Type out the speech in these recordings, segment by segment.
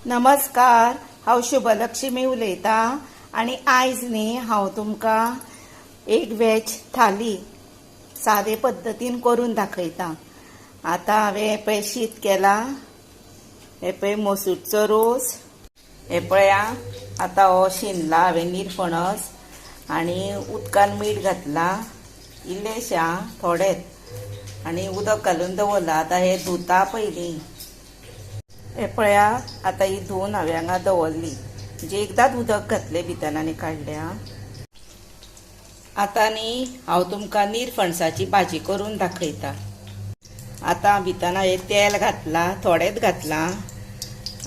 नमस्कार, हांव शुभलक्ष्मी उलयतां आनी आयज न्ही हांव तुमकां एक वेज थाली सादे पद्दतीन करून दाखयतां। आतां हांवें हे पळय शीत केलां, हे पळय मसूरचो रोस, हे पळया आतां हो शिनला हांवें निरपणस आनी उदकान मीठ घातलां इल्लेशें थोडेंच आनी उदक घालून दवरलां। आतां हे धुता पयलीं, हे पळया आतां ही धुवन हांवें हांगा दवरली, म्हणजे एकदांच उदक घातलें भितर आनी काडल्या। आतां न्ही हांव तुमकां निरफणसाची भाजी करून दाखयतां। आतां भितर हांवें तेल घातलां, थोडेंच घातलां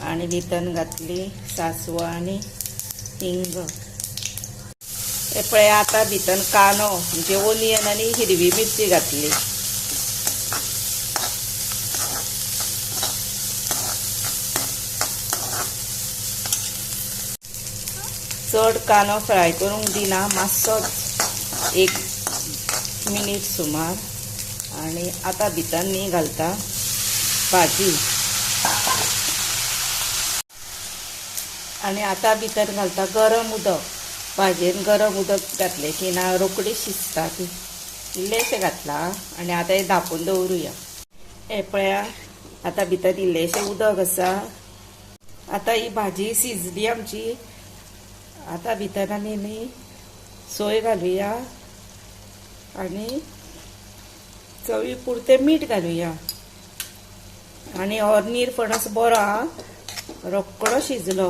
आनी भितर घातली सासव आनी हिंग। हे पळया आतां भितर कांदो म्हणजे ओनियन आनी हिरवी मिरची घातली। चड कांदो फ्राय करूंक दिना, मातसो 1 मिनीट सुमार। आनी आतां भितर न्ही घालता भाजी आनी आतां भितर घालता गरम उदक। भाजयेन गरम उदक घातलें की ना रोखडी शिजता ती। इल्लेशें घातलां आनी आतां हें धांपून दवरुया। हे पळया आतां भितर इल्लेशें उदक आसा। आतां ही भाजी शिजली आमची। आतां भितर आमी न्ही सोय घालुया आनी चवी पुरतें मीठ घालुया आनी हो निरफणस बरो रोकडो शिजलो।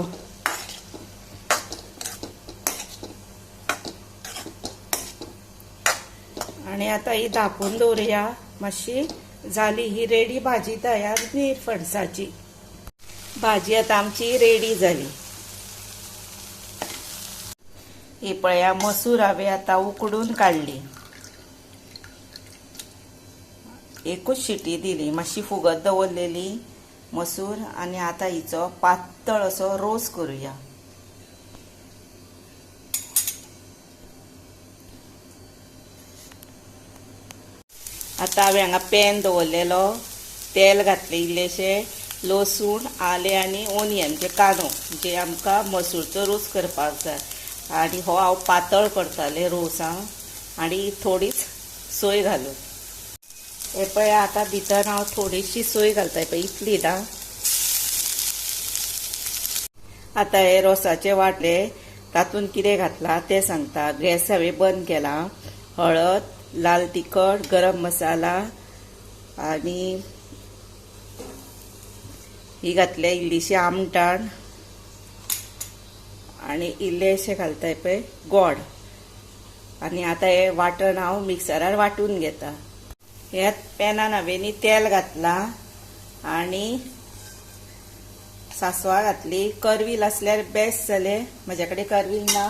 आनी आतां ही धांपून दवरुया, मातशी जाली ही रेडी भाजी तयार निरफणसाची। भाजी आतां आमची रेडी जाली। ही पळया मसूर हांवें आतां उकडून काडली, एकूच शिटी दिली, मातशी फुगत दवरलेली मसूर। आनी आतां हिचो पातळ असो रोस करुया। आतां हांवें हांगा पॅन दवरलेलो, तेल घातलें इल्लेशें, लसूण, आलें आनी ओनियन जे कांदो जे आमकां मसूरचो रोस करपाक जाय। आनी हो हांव पातळ करतालें रोस आनी थोडीच सोय घालून। हे पळय आतां भितर हांव थोडीशी सोय घालता, पळय इतली ना। आतां हे रोसाचे वांटले, तातूंत कितें घातलां तें सांगता। गॅस हांवें बंद केला। हळद, लाल तिखट, गरम मसाला आनी ही घातले इल्लीशी आमटाण आनी इल्लेशें घालताय पळय गोड। आनी आतां हे वाटण हांव मिक्सरार वांटून घेता। ह्याच पॅनान हांवें न्ही तेल घातलां आनी सासवां घातली। करवील आसल्यार बेस्ट जालें, म्हजे कडेन करवील ना।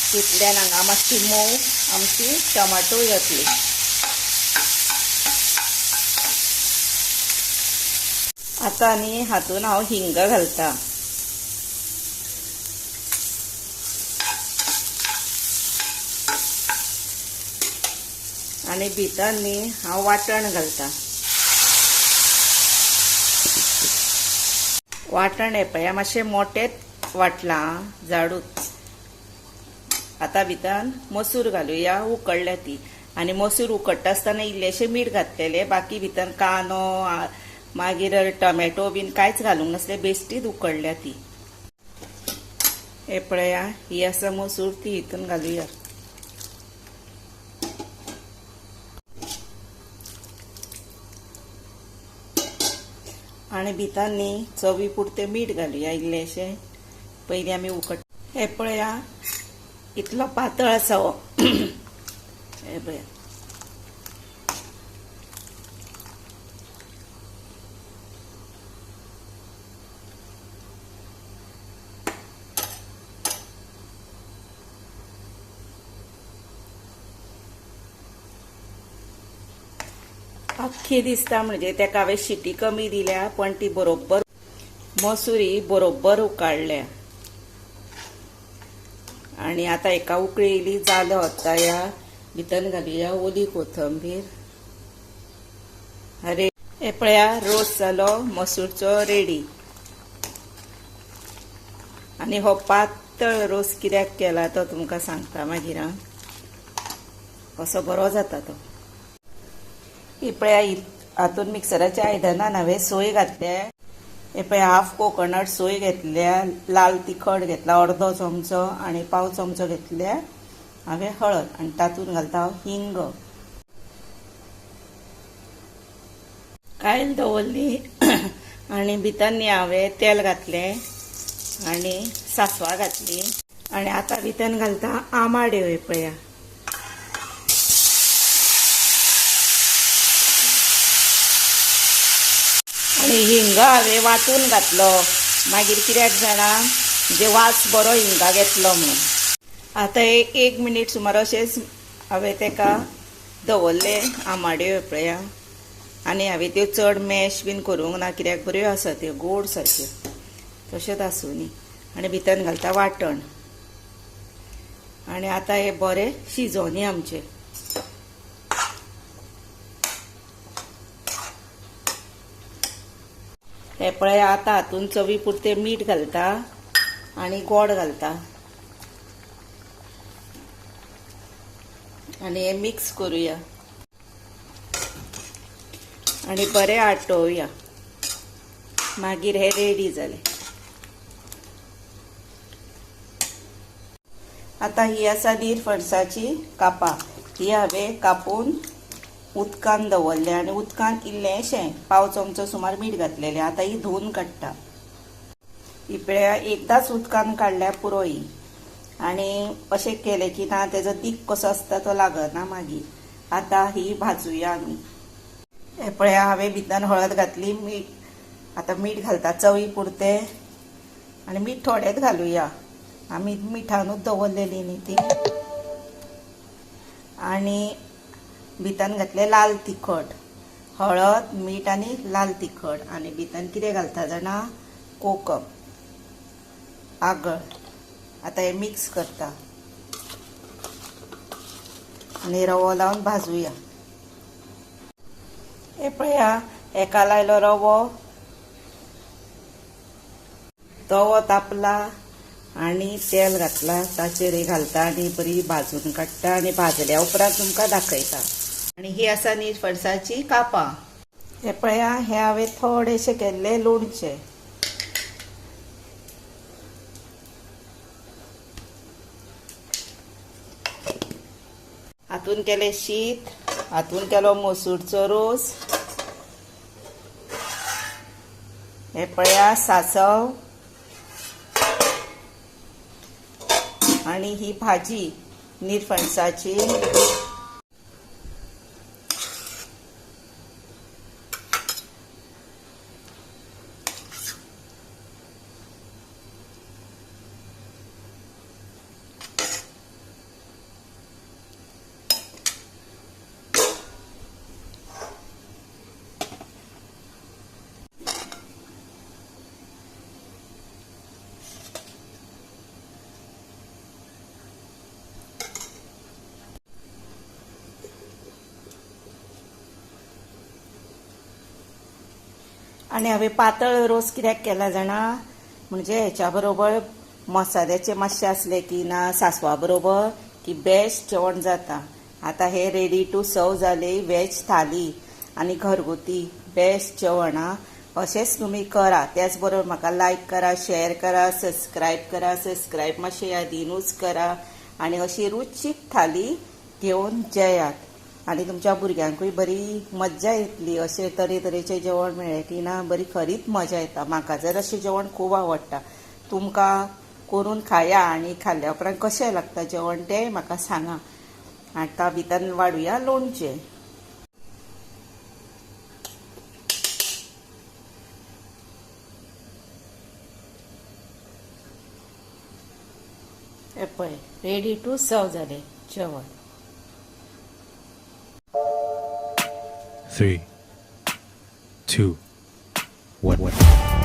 तितल्यान हांगा मातशी मोव आमची टमाटो येतली। आतां न्ही हातून हांव हिंग घालता। आनी भितर न्ही हांव वाटण घालता। वाटण हे पळया मातशें मोटेंच वाटलां, जाडूच। आतां भितर मसूर घालुया, उकडल्या ती। आनी मसूर उकडटा आसतना इल्लेशें मीठ घातलेलें, बाकी भितर कांदो मागीर टोमॅटो बीन कांयच घालूंक नासलें, बेश्टीच उकडल्या ती। हे पळया ही आसा मसूर, ती हितून घालुया। आनी भितर न्ही चवी पुरतें मीठ घालुया इल्लेशें। पयलीं आमी उकड, हे पळया इतलो पातळ आसा हो। हे पळया अख्खी दिसता, म्हणजे तेका हांवें शिटी कमी दिल्या, पण ती बरोबर मसुरी बरोबर उकाळल्या आणि आता एका उकळी येयली जालो आता या भितर घालुया ओली कोथंबीर. अरे हे पळया रोस जालो मसूरचो रेडी. आणि हो पातळ रोस कित्याक केला तो तुमकां सांगता मागीर हां. कसो बरो जाता तो. ही पळया हातून मिक्सराच्या आयदनान हांवें सोय घातल्या. हे पळया हाफ कोकोनट सोय घेतल्या, लाल तिखट घेतला अर्दो चमचो आणि पाव चमचो घेतल्या हांवें हळद आणि तातूंत घालता हांव हिंग. कायल दवरली आणि भितर न्ही हांवें तेल घातलें आणि सासवां घातली आणि आता भितर घालता आमाड्यो. हे पळया आणि हिंग हांवें वाटून घातलो. मागीर कित्याक जाणा म्हणजे वास बरो हिंगा घेतलो म्हणून. आता एक मिनीट सुमार अशेंच हांवें तेका दवरले आमाड्यो. हे पळया आनी हांवें त्यो चड मॅश बीन करूंक ना कित्याक बऱ्यो आसा त्यो गोड सारक्यो तशेंच आसूं न्ही. आनी भितर घालता वाटण आणि आता हे बरें शिजोवनी आमचे. हे पळया आता हातून चवी पुरते मीठ घालता आणि गोड घालता आणि हे मिक्स करूया आणि बरें आटोवया. मागीर हे रेडी जाले. आता ही आसा निरफणसाची कापां. ही हांवें कापून उदकान दवरले आणि उदकान इल्लेशें पाव चमचो सुमार मीठ घातलेलें. आता ही धुवन काडटा. ही पळया एकदाच उदकान काडल्यार पुरो ही. आणि अशें केलें की ना तेजो दीक कसो आसता तो लागना मागीर. आता ही भाजूया आमी. हे पळया हांवें भितर हळद घातली, मीठ आता मीठ घालता चवी पुरते आणि मीठ थोडेंच घालुया. आमी मिठानूच दवरलेली न्ही ती. आणि भितर घातले लाल तिखट, हळद, मीठ आणि लाल तिखट आणि भितर कितें घालता जाणा कोकम, आगळ. आता हे मिक्स करता आणि रवो लावन भाजूया. हे पळया एका लायलो रवो, तवो तापला आणि तेल घातला ताचेर घालता आणि बरी भाजून काडटा आणि भाजल्या उपरांत तुमकां दाखयता. आणि ही आसा निरफणसाची कापां. हे पळया हे हांवें थोडेशे केल्ले लोणचे. हातून केले शीत, हातून केलो मसूरचो रोस. हे पळया सासव आणि ही भाजी निरफणसाची. आणि हांवें पातळ रोस कित्याक केला जाणा म्हणजे हेच्या बरोबर मसाल्याचे मातशे आसले की ना सासवा बरोबर की बेस्ट जेवण जाता. आता हे रेडी टू सर्व जाले वेज थाली आणि घरगुती बेस्ट जेवण. अशेंच तुमी करा. त्याच बरोबर म्हाका लायक करा, शेअर करा, सबस्क्रायब करा. सबस्क्रायब मातशें यादीनूच करा आणि अशी रुचीक थाली घेवन जेयात आणि तुमच्या भुरग्यांकूय बरी मज्जा येतली. अशें तरेतरेचें जेवण मेळ्ळें की ना बरी खरीच मजा येता. म्हाका जर अशें जेवण खूब आवडटा. तुमकां करून खाया आणि खाल्ल्या उपरांत कशें लागता जेवण तें म्हाका सांगा. आता भितर वाडुया लोणचें. हे पळय रेडी टू सर्व जालें जेवण. 3, 2, 1.